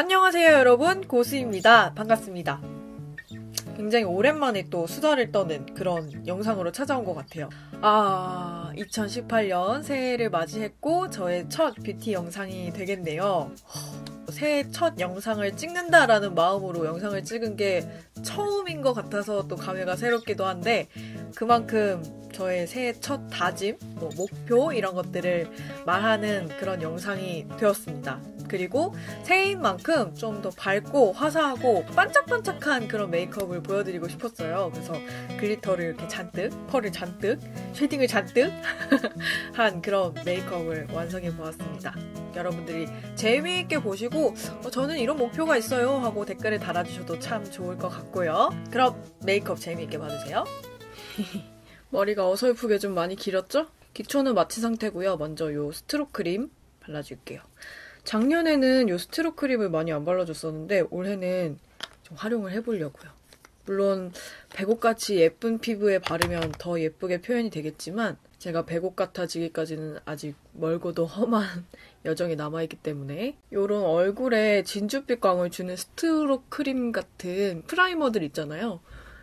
안녕하세요 여러분, 고수입니다. 반갑습니다. 굉장히 오랜만에 또 수다를 떠는 그런 영상으로 찾아온 것 같아요. 2018년 새해를 맞이했고 저의 첫 뷰티 영상이 되겠네요. 새해 첫 영상을 찍는다라는 마음으로 영상을 찍은 게 처음인 것 같아서 또 감회가 새롭기도 한데, 그만큼 저의 새해 첫 다짐, 목표 이런 것들을 말하는 그런 영상이 되었습니다. 그리고 새해인 만큼 좀 더 밝고 화사하고 반짝반짝한 그런 메이크업을 보여드리고 싶었어요. 그래서 글리터를 이렇게 잔뜩, 펄을 잔뜩, 쉐딩을 잔뜩 한 그런 메이크업을 완성해보았습니다. 여러분들이 재미있게 보시고 저는 이런 목표가 있어요 하고 댓글을 달아주셔도 참 좋을 것 같고요. 그럼 메이크업 재미있게 봐주세요. 머리가 어설프게 좀 많이 길었죠? 기초는 마친 상태고요. 먼저 요 스트록 크림 발라줄게요. 작년에는 요 스트록 크림을 많이 안 발라줬었는데 올해는 좀 활용을 해보려고요. 물론 백옥같이 예쁜 피부에 바르면 더 예쁘게 표현이 되겠지만 제가 백옥 같아지기까지는 아직 멀고도 험한 여정이 남아있기 때문에 요런 얼굴에 진주빛 광을 주는 스트록 크림 같은 프라이머들 있잖아요.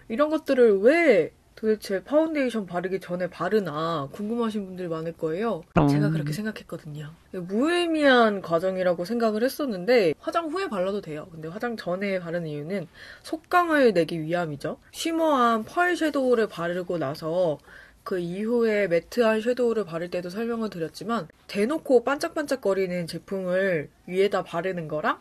이런 것들을 왜 도대체 파운데이션 바르기 전에 바르나 궁금하신 분들이 많을 거예요. 제가 그렇게 생각했거든요. 무의미한 과정이라고 생각을 했었는데 화장 후에 발라도 돼요. 근데 화장 전에 바르는 이유는 속광을 내기 위함이죠. 쉬머한 펄 섀도우를 바르고 나서 그 이후에 매트한 섀도우를 바를 때도 설명을 드렸지만 대놓고 반짝반짝거리는 제품을 위에다 바르는 거랑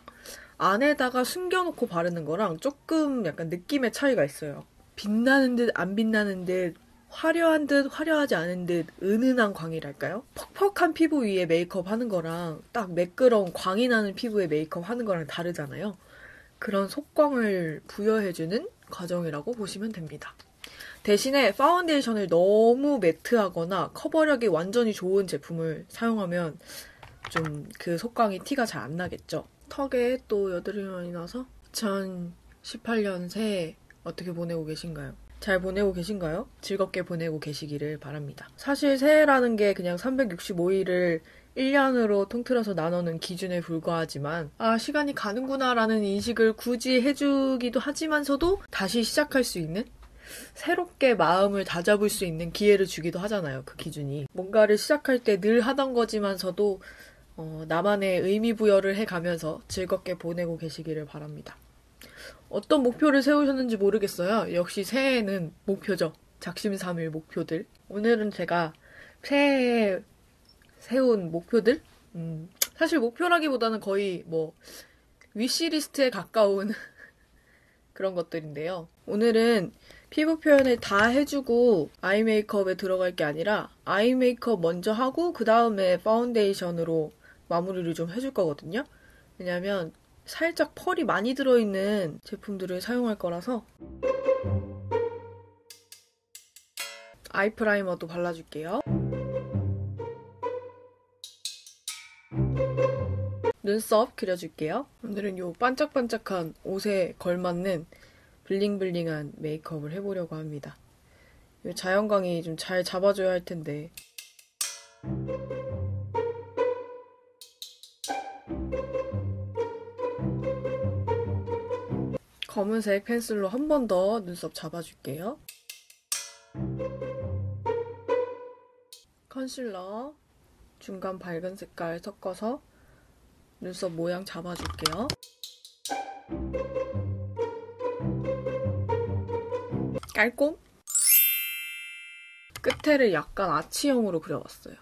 안에다가 숨겨놓고 바르는 거랑 조금 약간 느낌의 차이가 있어요. 빛나는 듯 안 빛나는 듯 화려한 듯 화려하지 않은 듯 은은한 광이랄까요? 퍽퍽한 피부 위에 메이크업 하는 거랑 딱 매끄러운 광이 나는 피부에 메이크업 하는 거랑 다르잖아요. 그런 속광을 부여해주는 과정이라고 보시면 됩니다. 대신에 파운데이션을 너무 매트하거나 커버력이 완전히 좋은 제품을 사용하면 좀 그 속광이 티가 잘 안 나겠죠. 턱에 또 여드름이 많이 나서 2018년 새해 어떻게 보내고 계신가요? 잘 보내고 계신가요? 즐겁게 보내고 계시기를 바랍니다. 사실 새해라는 게 그냥 365일을 1년으로 통틀어서 나누는 기준에 불과하지만 시간이 가는구나 라는 인식을 굳이 해주기도 하지만서도 다시 시작할 수 있는, 새롭게 마음을 다잡을 수 있는 기회를 주기도 하잖아요. 그 기준이. 뭔가를 시작할 때 늘 하던 거지만서도 나만의 의미 부여를 해가면서 즐겁게 보내고 계시기를 바랍니다. 어떤 목표를 세우셨는지 모르겠어요. 역시 새해에는 목표죠. 작심삼일 목표들. 오늘은 제가 새해에 세운 목표들? 사실 목표라기보다는 거의 위시리스트에 가까운 그런 것들인데요. 오늘은 피부 표현을 다 해주고 아이 메이크업에 들어갈 게 아니라 아이 메이크업 먼저 하고 그 다음에 파운데이션으로 마무리를 좀 해줄 거거든요. 왜냐면 살짝 펄이 많이 들어있는 제품들을 사용할 거라서. 아이 프라이머도 발라줄게요. 눈썹 그려줄게요. 오늘은 이 반짝반짝한 옷에 걸맞는 블링블링한 메이크업을 해보려고 합니다. 이 자연광이 좀 잘 잡아줘야 할 텐데. 검은색 펜슬로 한 번 더 눈썹 잡아줄게요. 컨실러 중간 밝은 색깔 섞어서 눈썹 모양 잡아줄게요. 깔끔? 끝에를 약간 아치형으로 그려봤어요.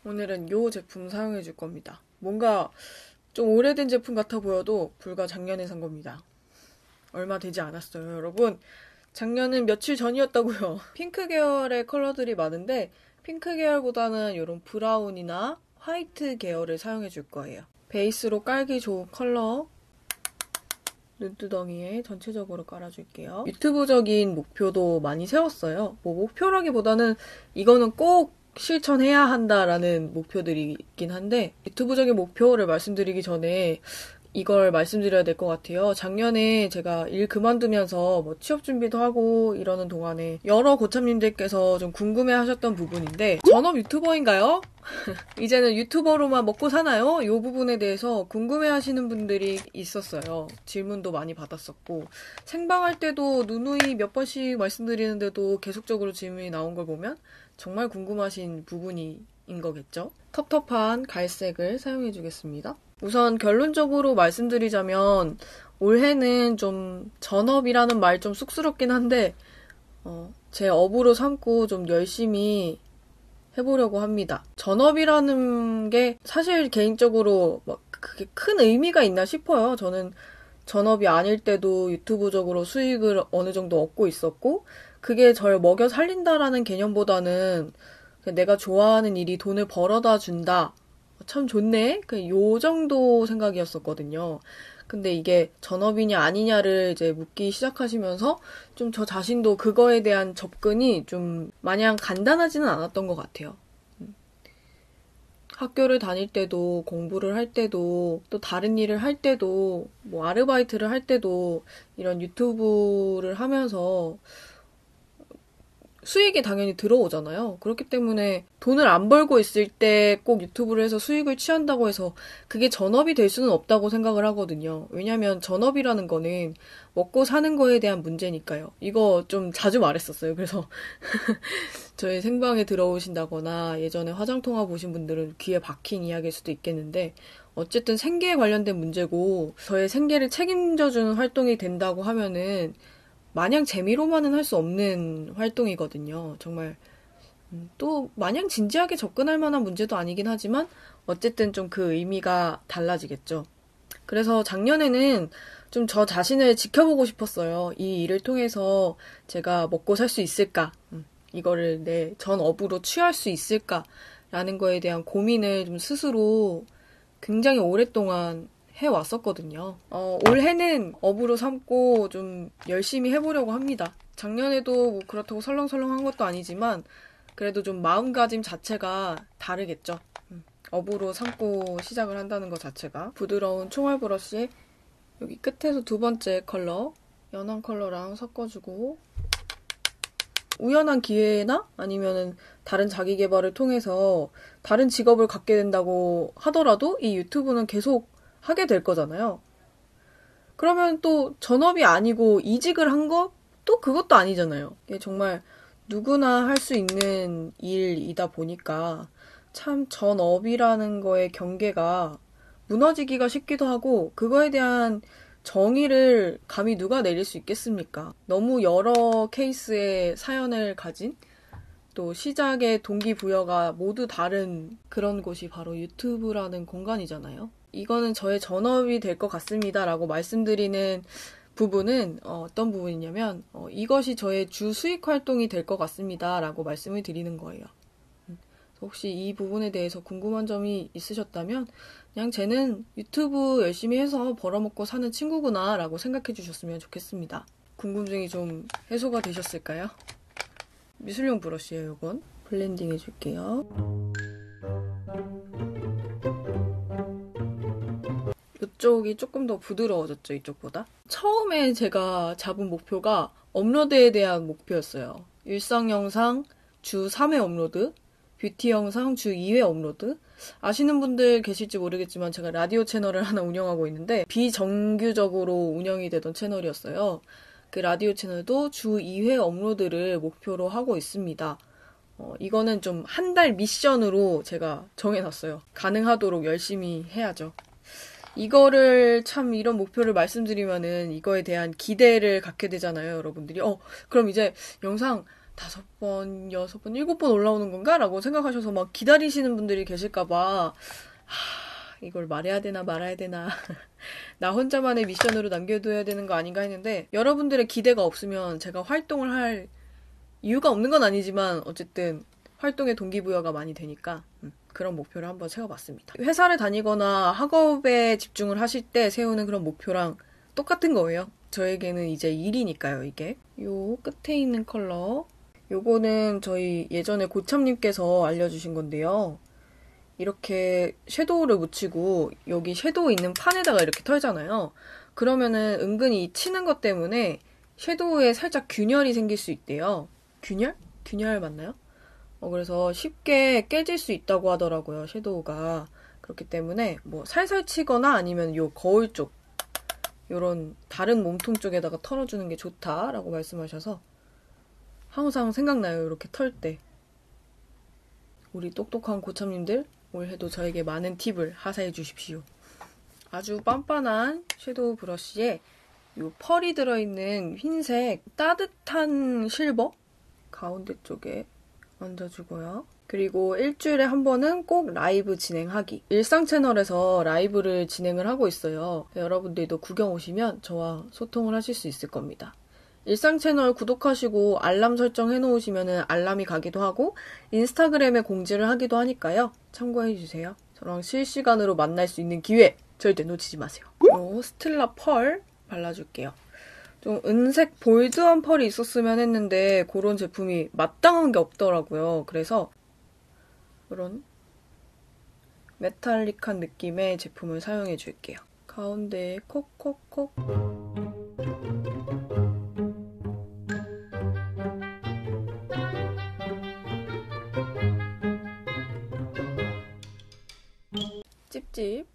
오늘은 이 제품 사용해줄 겁니다. 뭔가 좀 오래된 제품 같아 보여도 불과 작년에 산 겁니다. 얼마 되지 않았어요, 여러분. 작년은 며칠 전이었다고요. 핑크 계열의 컬러들이 많은데 핑크 계열보다는 이런 브라운이나 화이트 계열을 사용해줄 거예요. 베이스로 깔기 좋은 컬러 눈두덩이에 전체적으로 깔아줄게요. 유튜브적인 목표도 많이 세웠어요. 목표라기보다는 이거는 꼭 실천해야 한다라는 목표들이 있긴 한데 유튜브적인 목표를 말씀드리기 전에 이걸 말씀드려야 될 것 같아요. 작년에 제가 일 그만두면서 뭐 취업 준비도 하고 이러는 동안에 여러 고참님들께서 좀 궁금해 하셨던 부분인데, 전업 유튜버인가요? 이제는 유튜버로만 먹고 사나요? 이 부분에 대해서 궁금해 하시는 분들이 있었어요. 질문도 많이 받았었고, 생방할 때도 누누이 몇 번씩 말씀드리는데도 계속적으로 질문이 나온 걸 보면 정말 궁금하신 부분인 거겠죠? 텁텁한 갈색을 사용해 주겠습니다. 우선 결론적으로 말씀드리자면 올해는 좀 전업이라는 말 좀 쑥스럽긴 한데 제 업으로 삼고 좀 열심히 해보려고 합니다. 전업이라는 게 사실 개인적으로 막 그게 큰 의미가 있나 싶어요. 저는 전업이 아닐 때도 유튜브적으로 수익을 어느 정도 얻고 있었고, 그게 저를 먹여 살린다라는 개념보다는 그냥 내가 좋아하는 일이 돈을 벌어다 준다. 참 좋네? 그냥 요 정도 생각이었었거든요. 근데 이게 전업이냐 아니냐를 이제 묻기 시작하시면서 좀 저 자신도 그거에 대한 접근이 좀 마냥 간단하지는 않았던 것 같아요. 학교를 다닐 때도, 공부를 할 때도, 또 다른 일을 할 때도, 뭐 아르바이트를 할 때도 이런 유튜브를 하면서 수익이 당연히 들어오잖아요. 그렇기 때문에 돈을 안 벌고 있을 때 꼭 유튜브를 해서 수익을 취한다고 해서 그게 전업이 될 수는 없다고 생각을 하거든요. 왜냐면 전업이라는 거는 먹고 사는 거에 대한 문제니까요. 이거 좀 자주 말했었어요. 그래서 저희 생방에 들어오신다거나 예전에 화장통화 보신 분들은 귀에 박힌 이야기일 수도 있겠는데, 어쨌든 생계에 관련된 문제고 저의 생계를 책임져주는 활동이 된다고 하면은 마냥 재미로만은 할 수 없는 활동이거든요. 정말 또 마냥 진지하게 접근할 만한 문제도 아니긴 하지만 어쨌든 좀 그 의미가 달라지겠죠. 그래서 작년에는 좀 저 자신을 지켜보고 싶었어요. 이 일을 통해서 제가 먹고 살 수 있을까? 이거를 내 전 업으로 취할 수 있을까라는 거에 대한 고민을 좀 스스로 굉장히 오랫동안 해왔었거든요. 올해는 업으로 삼고 좀 열심히 해보려고 합니다. 작년에도 뭐 그렇다고 설렁설렁한 것도 아니지만 그래도 좀 마음가짐 자체가 다르겠죠. 업으로 삼고 시작을 한다는 것 자체가. 부드러운 총알 브러쉬에 여기 끝에서 두 번째 컬러, 연한 컬러랑 섞어주고, 우연한 기회나 아니면은 다른 자기 개발을 통해서 다른 직업을 갖게 된다고 하더라도 이 유튜브는 계속 하게 될 거잖아요. 그러면 또 전업이 아니고 이직을 한 거? 또 그것도 아니잖아요. 이게 정말 누구나 할 수 있는 일이다 보니까 참 전업이라는 거의 경계가 무너지기가 쉽기도 하고, 그거에 대한 정의를 감히 누가 내릴 수 있겠습니까? 너무 여러 케이스의 사연을 가진, 또 시작의 동기부여가 모두 다른 그런 곳이 바로 유튜브라는 공간이잖아요. 이거는 저의 전업이 될 것 같습니다 라고 말씀드리는 부분은 어떤 부분이냐면 이것이 저의 주 수익 활동이 될 것 같습니다 라고 말씀을 드리는 거예요. 혹시 이 부분에 대해서 궁금한 점이 있으셨다면 그냥 쟤는 유튜브 열심히 해서 벌어먹고 사는 친구구나 라고 생각해 주셨으면 좋겠습니다. 궁금증이 좀 해소가 되셨을까요? 미술용 브러쉬예요, 이건. 블렌딩 해줄게요. 이쪽이 조금 더 부드러워졌죠, 이쪽보다. 처음에 제가 잡은 목표가 업로드에 대한 목표였어요. 일상 영상 주 3회 업로드, 뷰티 영상 주 2회 업로드. 아시는 분들 계실지 모르겠지만 제가 라디오 채널을 하나 운영하고 있는데 비정규적으로 운영이 되던 채널이었어요. 그 라디오 채널도 주 2회 업로드를 목표로 하고 있습니다. 이거는 좀 한 달 미션으로 제가 정해놨어요. 가능하도록 열심히 해야죠. 이거를 참 이런 목표를 말씀드리면은 이거에 대한 기대를 갖게 되잖아요, 여러분들이. 그럼 이제 영상 5번, 6번, 7번 올라오는 건가? 라고 생각하셔서 막 기다리시는 분들이 계실까봐 이걸 말해야 되나 말아야 되나 나 혼자만의 미션으로 남겨둬야 되는 거 아닌가 했는데, 여러분들의 기대가 없으면 제가 활동을 할 이유가 없는 건 아니지만 어쨌든 활동의 동기부여가 많이 되니까 그런 목표를 한번 세워봤습니다. 회사를 다니거나 학업에 집중을 하실 때 세우는 그런 목표랑 똑같은 거예요. 저에게는 이제 일이니까요, 이게. 요 끝에 있는 컬러, 요거는 저희 예전에 고참님께서 알려주신 건데요. 이렇게 섀도우를 묻히고 여기 섀도우 있는 판에다가 이렇게 털잖아요. 그러면은 은근히 이 치는 것 때문에 섀도우에 살짝 균열이 생길 수 있대요. 균열? 균열 맞나요? 그래서 쉽게 깨질 수 있다고 하더라고요, 섀도우가. 그렇기 때문에 뭐 살살 치거나 아니면 요 거울 쪽, 요런 다른 몸통 쪽에다가 털어주는 게 좋다라고 말씀하셔서 항상 생각나요, 이렇게 털 때. 우리 똑똑한 고참님들, 올해도 저에게 많은 팁을 하사해 주십시오. 아주 빤빤한 섀도우 브러쉬에 요 펄이 들어있는 흰색 따뜻한 실버 가운데 쪽에 얹어주고요. 그리고 일주일에 한 번은 꼭 라이브 진행하기. 일상 채널에서 라이브를 진행을 하고 있어요. 여러분들도 구경 오시면 저와 소통을 하실 수 있을 겁니다. 일상 채널 구독하시고 알람 설정 해놓으시면 알람이 가기도 하고 인스타그램에 공지를 하기도 하니까요. 참고해주세요. 저랑 실시간으로 만날 수 있는 기회 절대 놓치지 마세요. 요 스틸라 펄 발라줄게요. 좀 은색 볼드한 펄이 있었으면 했는데 그런 제품이 마땅한 게 없더라고요. 그래서 이런 메탈릭한 느낌의 제품을 사용해 줄게요. 가운데에 콕콕콕. 찝찝.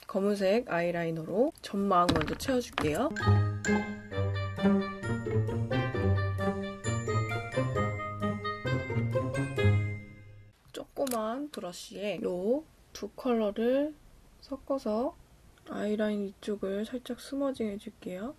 검은색 아이라이너로 점막 먼저 채워줄게요. 조그만 브러쉬에 요 두 컬러를 섞어서 아이라인 위쪽을 살짝 스머징 해줄게요.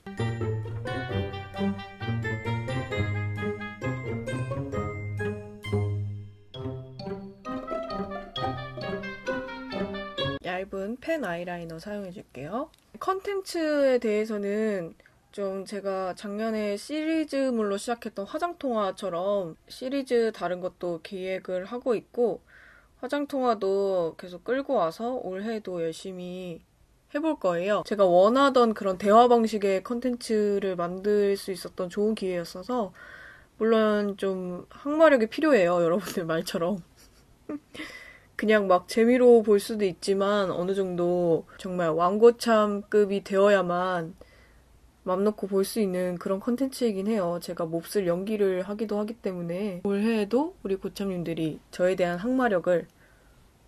얇은 펜 아이라이너 사용해줄게요. 컨텐츠에 대해서는 좀 제가 작년에 시리즈물로 시작했던 화장통화처럼 시리즈 다른 것도 기획을 하고 있고 화장통화도 계속 끌고 와서 올해도 열심히 해볼 거예요. 제가 원하던 그런 대화 방식의 컨텐츠를 만들 수 있었던 좋은 기회였어서 물론 좀 항마력이 필요해요. 여러분들 말처럼. 그냥 막 재미로 볼 수도 있지만 어느 정도 정말 왕고참급이 되어야만 맘 놓고 볼 수 있는 그런 컨텐츠이긴 해요. 제가 몹쓸 연기를 하기도 하기 때문에 올해에도 우리 고참님들이 저에 대한 항마력을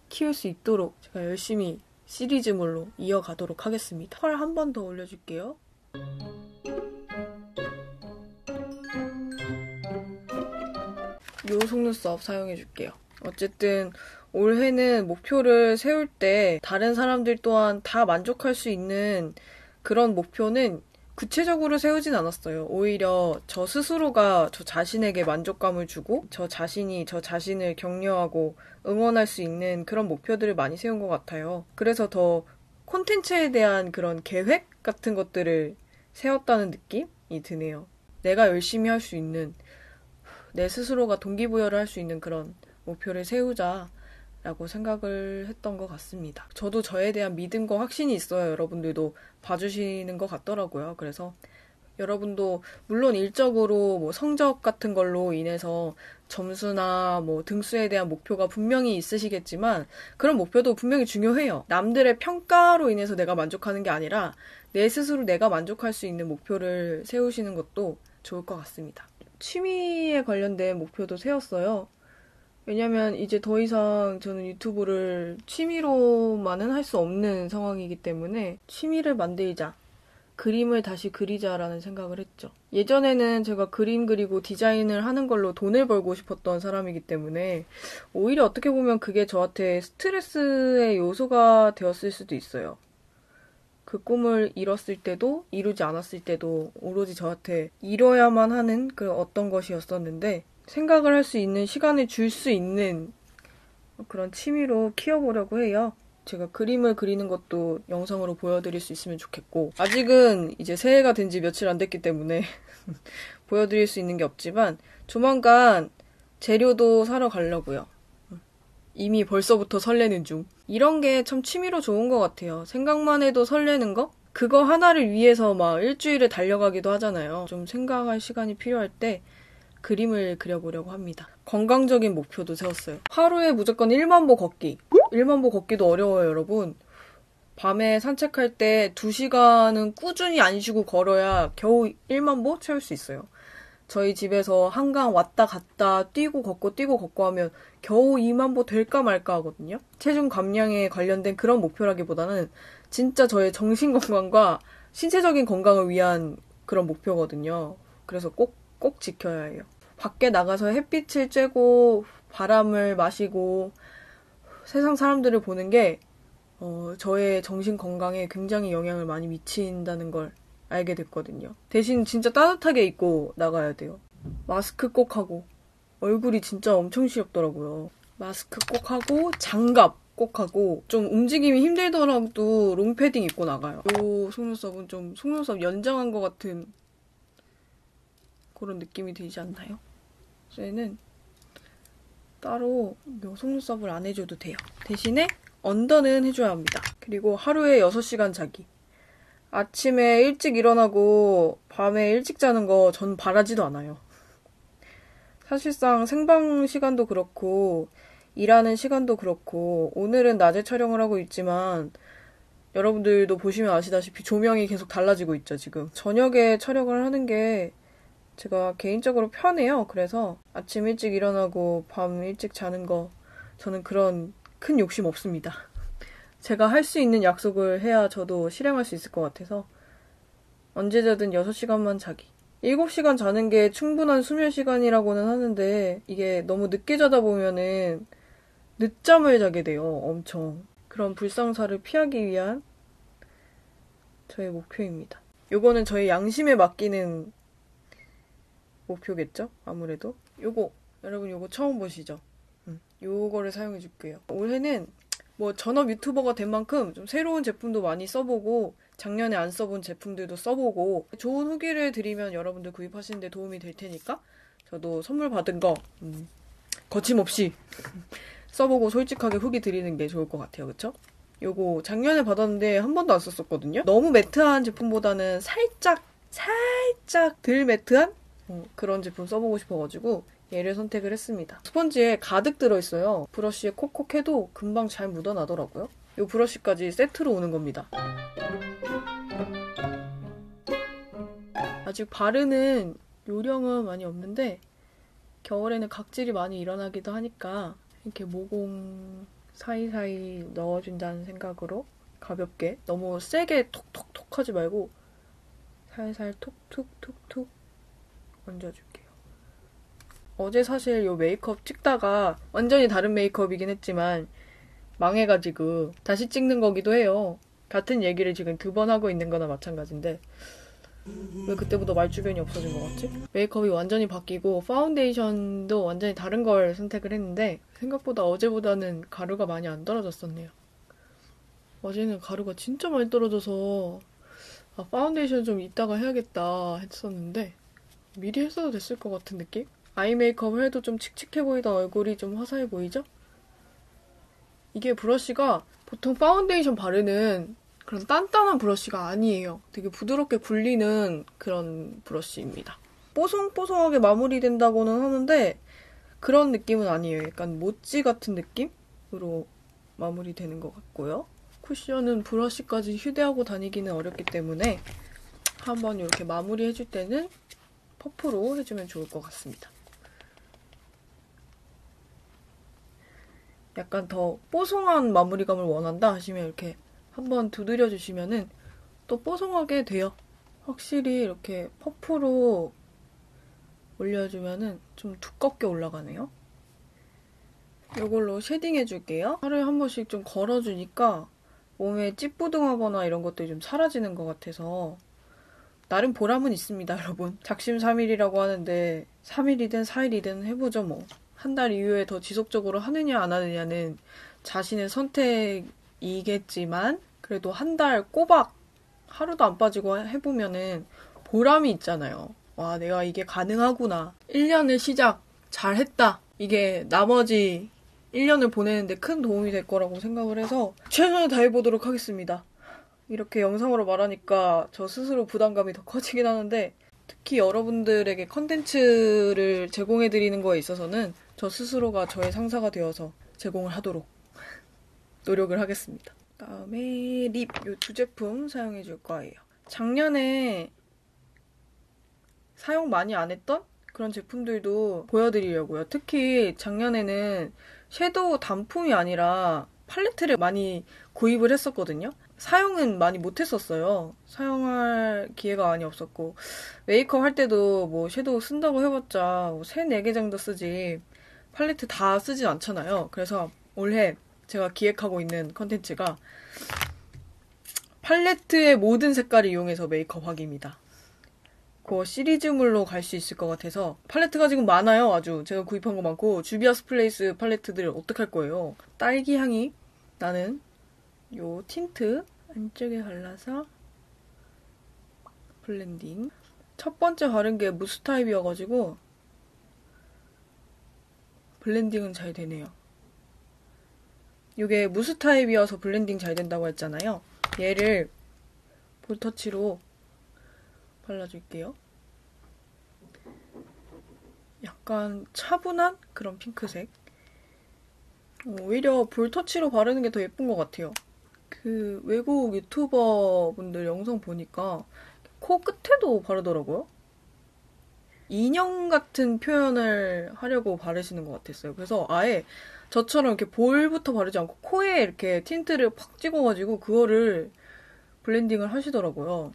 키울 수 있도록 제가 열심히 시리즈물로 이어가도록 하겠습니다. 펄 한 번 더 올려줄게요. 요 속눈썹 사용해줄게요. 어쨌든 올해는 목표를 세울 때 다른 사람들 또한 다 만족할 수 있는 그런 목표는 구체적으로 세우진 않았어요. 오히려 저 스스로가 저 자신에게 만족감을 주고 저 자신이 저 자신을 격려하고 응원할 수 있는 그런 목표들을 많이 세운 것 같아요. 그래서 더 콘텐츠에 대한 그런 계획 같은 것들을 세웠다는 느낌이 드네요. 내가 열심히 할 수 있는, 내 스스로가 동기부여를 할 수 있는 그런 목표를 세우자 라고 생각을 했던 것 같습니다. 저도 저에 대한 믿음과 확신이 있어요. 여러분들도 봐주시는 것 같더라고요. 그래서 여러분도 물론 일적으로 뭐 성적 같은 걸로 인해서 점수나 뭐 등수에 대한 목표가 분명히 있으시겠지만 그런 목표도 분명히 중요해요. 남들의 평가로 인해서 내가 만족하는 게 아니라 내 스스로 내가 만족할 수 있는 목표를 세우시는 것도 좋을 것 같습니다. 취미에 관련된 목표도 세웠어요. 왜냐면 이제 더 이상 저는 유튜브를 취미로만은 할 수 없는 상황이기 때문에 취미를 만들자, 그림을 다시 그리자라는 생각을 했죠. 예전에는 제가 그림 그리고 디자인을 하는 걸로 돈을 벌고 싶었던 사람이기 때문에 오히려 어떻게 보면 그게 저한테 스트레스의 요소가 되었을 수도 있어요. 그 꿈을 이뤘을 때도 이루지 않았을 때도 오로지 저한테 이뤄야만 하는 그 어떤 것이었었는데 생각을 할 수 있는 시간을 줄 수 있는 그런 취미로 키워보려고 해요. 제가 그림을 그리는 것도 영상으로 보여드릴 수 있으면 좋겠고 아직은 이제 새해가 된 지 며칠 안 됐기 때문에 보여드릴 수 있는 게 없지만 조만간 재료도 사러 가려고요. 이미 벌써부터 설레는 중. 이런 게 참 취미로 좋은 것 같아요. 생각만 해도 설레는 거? 그거 하나를 위해서 막 일주일을 달려가기도 하잖아요. 좀 생각할 시간이 필요할 때 그림을 그려보려고 합니다. 건강적인 목표도 세웠어요. 하루에 무조건 1만 보 걷기. 1만 보 걷기도 어려워요, 여러분. 밤에 산책할 때 2시간은 꾸준히 안 쉬고 걸어야 겨우 1만 보 채울 수 있어요. 저희 집에서 한강 왔다 갔다 뛰고 걷고 하면 겨우 2만 보 될까 말까 하거든요. 체중 감량에 관련된 그런 목표라기보다는 진짜 저의 정신 건강과 신체적인 건강을 위한 그런 목표거든요. 그래서 꼭 지켜야 해요. 밖에 나가서 햇빛을 쬐고 바람을 마시고 세상 사람들을 보는 게 저의 정신 건강에 굉장히 영향을 많이 미친다는 걸 알게 됐거든요. 대신 진짜 따뜻하게 입고 나가야 돼요. 마스크 꼭 하고. 얼굴이 진짜 엄청 시렵더라고요. 마스크 꼭 하고 장갑 꼭 하고 좀 움직임이 힘들더라도 롱패딩 입고 나가요. 이 속눈썹은 좀 속눈썹 연장한 것 같은 그런 느낌이 들지 않나요? 저희는 따로 속눈썹을 안 해줘도 돼요. 대신에 언더는 해줘야 합니다. 그리고 하루에 6시간 자기. 아침에 일찍 일어나고 밤에 일찍 자는 거 전 바라지도 않아요. 사실상 생방 시간도 그렇고 일하는 시간도 그렇고 오늘은 낮에 촬영을 하고 있지만 여러분들도 보시면 아시다시피 조명이 계속 달라지고 있죠, 지금. 저녁에 촬영을 하는 게 제가 개인적으로 편해요. 그래서 아침 일찍 일어나고 밤 일찍 자는 거 저는 그런 큰 욕심 없습니다. 제가 할 수 있는 약속을 해야 저도 실행할 수 있을 것 같아서 언제자든 6시간만 자기. 7시간 자는 게 충분한 수면 시간이라고는 하는데 이게 너무 늦게 자다 보면은 늦잠을 자게 돼요. 엄청. 그런 불상사를 피하기 위한 저의 목표입니다. 요거는 저의 양심에 맡기는 목표겠죠? 아무래도. 여러분 요거 처음 보시죠? 요거를 사용해 줄게요. 올해는 뭐 전업 유튜버가 된 만큼 좀 새로운 제품도 많이 써보고 작년에 안 써본 제품들도 써보고 좋은 후기를 드리면 여러분들 구입하시는데 도움이 될 테니까 저도 선물 받은 거 거침없이 써보고 솔직하게 후기 드리는 게 좋을 것 같아요. 그쵸? 요거 작년에 받았는데 한 번도 안 썼었거든요. 너무 매트한 제품보다는 살짝 덜 매트한 그런 제품 써보고 싶어가지고 얘를 선택을 했습니다. 스펀지에 가득 들어있어요. 브러쉬에 콕콕 해도 금방 잘 묻어나더라고요. 이 브러쉬까지 세트로 오는 겁니다. 아직 바르는 요령은 많이 없는데 겨울에는 각질이 많이 일어나기도 하니까 이렇게 모공 사이사이 넣어준다는 생각으로 가볍게 너무 세게 톡톡톡 하지 말고 살살 톡톡톡톡 얹어줄게요. 어제 사실 이 메이크업 찍다가 완전히 다른 메이크업이긴 했지만 망해가지고 다시 찍는 거기도 해요. 같은 얘기를 지금 2번 하고 있는 거나 마찬가지인데 왜 그때보다 말주변이 없어진 것 같지? 메이크업이 완전히 바뀌고 파운데이션도 완전히 다른 걸 선택을 했는데 생각보다 어제보다는 가루가 많이 안 떨어졌었네요. 어제는 가루가 진짜 많이 떨어져서 파운데이션 좀 이따가 해야겠다 했었는데 미리 했어도 됐을 것 같은 느낌? 아이 메이크업을 해도 좀 칙칙해 보이던 얼굴이 좀 화사해 보이죠? 이게 브러쉬가 보통 파운데이션 바르는 그런 단단한 브러쉬가 아니에요. 되게 부드럽게 굴리는 그런 브러쉬입니다. 뽀송뽀송하게 마무리된다고는 하는데 그런 느낌은 아니에요. 약간 모찌 같은 느낌으로 마무리되는 것 같고요. 쿠션은 브러쉬까지 휴대하고 다니기는 어렵기 때문에 한번 이렇게 마무리해줄 때는 퍼프로 해주면 좋을 것 같습니다. 약간 더 뽀송한 마무리감을 원한다 하시면 이렇게 한번 두드려 주시면은 또 뽀송하게 돼요. 확실히 이렇게 퍼프로 올려주면은 좀 두껍게 올라가네요. 이걸로 쉐딩 해줄게요. 하루에 한 번씩 좀 걸어주니까 몸에 찌뿌둥하거나 이런 것들이 좀 사라지는 것 같아서 나름 보람은 있습니다, 여러분. 작심삼일이라고 하는데 3일이든 4일이든 해보죠, 뭐. 한 달 이후에 더 지속적으로 하느냐 안 하느냐는 자신의 선택이겠지만 그래도 한 달 꼬박 하루도 안 빠지고 해보면은 보람이 있잖아요. 와, 내가 이게 가능하구나. 1년을 시작 잘했다. 이게 나머지 1년을 보내는데 큰 도움이 될 거라고 생각을 해서 최선을 다해보도록 하겠습니다. 이렇게 영상으로 말하니까 저 스스로 부담감이 더 커지긴 하는데 특히 여러분들에게 컨텐츠를 제공해드리는 거에 있어서는 저 스스로가 저의 상사가 되어서 제공을 하도록 노력을 하겠습니다. 그다음에 립, 이 두 제품 사용해 줄 거예요. 작년에 사용 많이 안 했던 그런 제품들도 보여드리려고요. 특히 작년에는 섀도우 단품이 아니라 팔레트를 많이 구입을 했었거든요. 사용은 많이 못했었어요. 사용할 기회가 많이 없었고 메이크업 할 때도 뭐 섀도우 쓴다고 해봤자 뭐 3, 4개 정도 쓰지 팔레트 다 쓰진 않잖아요. 그래서 올해 제가 기획하고 있는 컨텐츠가 팔레트의 모든 색깔을 이용해서 메이크업 하기입니다. 그거 시리즈물로 갈 수 있을 것 같아서 팔레트가 지금 많아요. 아주 제가 구입한 거 많고 주비아스 플레이스 팔레트들 어떡할 거예요. 딸기 향이 나는 요 틴트 안쪽에 발라서 블렌딩. 첫 번째 바른 게 무스 타입이어가지고 블렌딩은 잘 되네요. 이게 무스 타입이어서 블렌딩 잘 된다고 했잖아요. 얘를 볼터치로 발라줄게요. 약간 차분한 그런 핑크색. 오히려 볼터치로 바르는 게 더 예쁜 것 같아요. 그 외국 유튜버 분들 영상 보니까 코 끝에도 바르더라고요. 인형 같은 표현을 하려고 바르시는 것 같았어요. 그래서 아예 저처럼 이렇게 볼부터 바르지 않고 코에 이렇게 틴트를 팍 찍어가지고 그거를 블렌딩을 하시더라고요.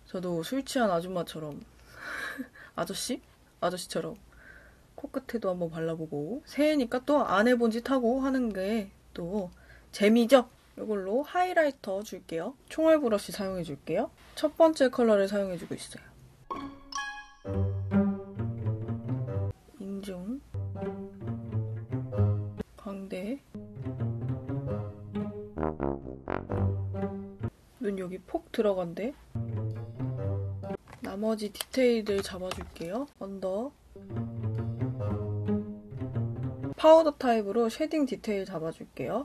저도 술 취한 아줌마처럼 아저씨처럼 코끝에도 한번 발라보고 새해니까 또 안 해본 짓 하고 하는 게 또 재미죠? 이걸로 하이라이터 줄게요. 총알 브러쉬 사용해줄게요. 첫 번째 컬러를 사용해주고 있어요. 인중 광대 눈 여기 폭 들어간대. 나머지 디테일들 잡아줄게요. 언더 파우더 타입으로 쉐딩 디테일 잡아줄게요.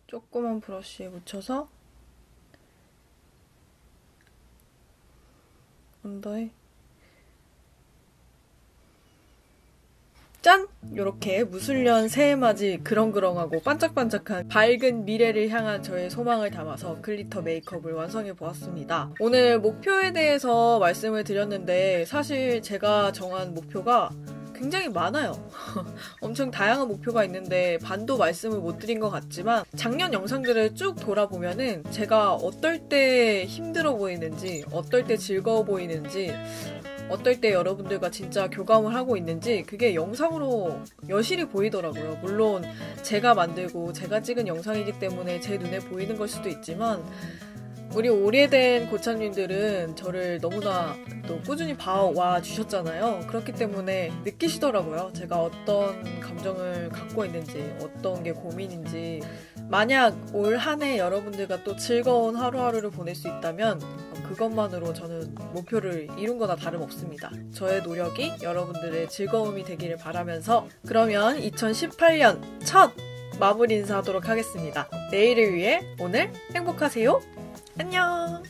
조그만 브러쉬에 묻혀서 언더에 짠! 요렇게 무술년 새해맞이 그렁그렁하고 반짝반짝한 밝은 미래를 향한 저의 소망을 담아서 글리터 메이크업을 완성해보았습니다. 오늘 목표에 대해서 말씀을 드렸는데 사실 제가 정한 목표가 굉장히 많아요. 엄청 다양한 목표가 있는데 반도 말씀을 못 드린 것 같지만 작년 영상들을 쭉 돌아보면은 제가 어떨 때 힘들어 보이는지 어떨 때 즐거워 보이는지 어떨 때 여러분들과 진짜 교감을 하고 있는지 그게 영상으로 여실히 보이더라고요. 물론 제가 만들고 제가 찍은 영상이기 때문에 제 눈에 보이는 걸 수도 있지만 우리 오래된 고참님들은 저를 너무나 또 꾸준히 봐와 주셨잖아요. 그렇기 때문에 느끼시더라고요. 제가 어떤 감정을 갖고 있는지, 어떤 게 고민인지. 만약 올 한 해 여러분들과 또 즐거운 하루하루를 보낼 수 있다면 그것만으로 저는 목표를 이룬 거나 다름없습니다. 저의 노력이 여러분들의 즐거움이 되기를 바라면서 그러면 2018년 첫 마무리 인사하도록 하겠습니다. 내일을 위해 오늘 행복하세요. 안녕.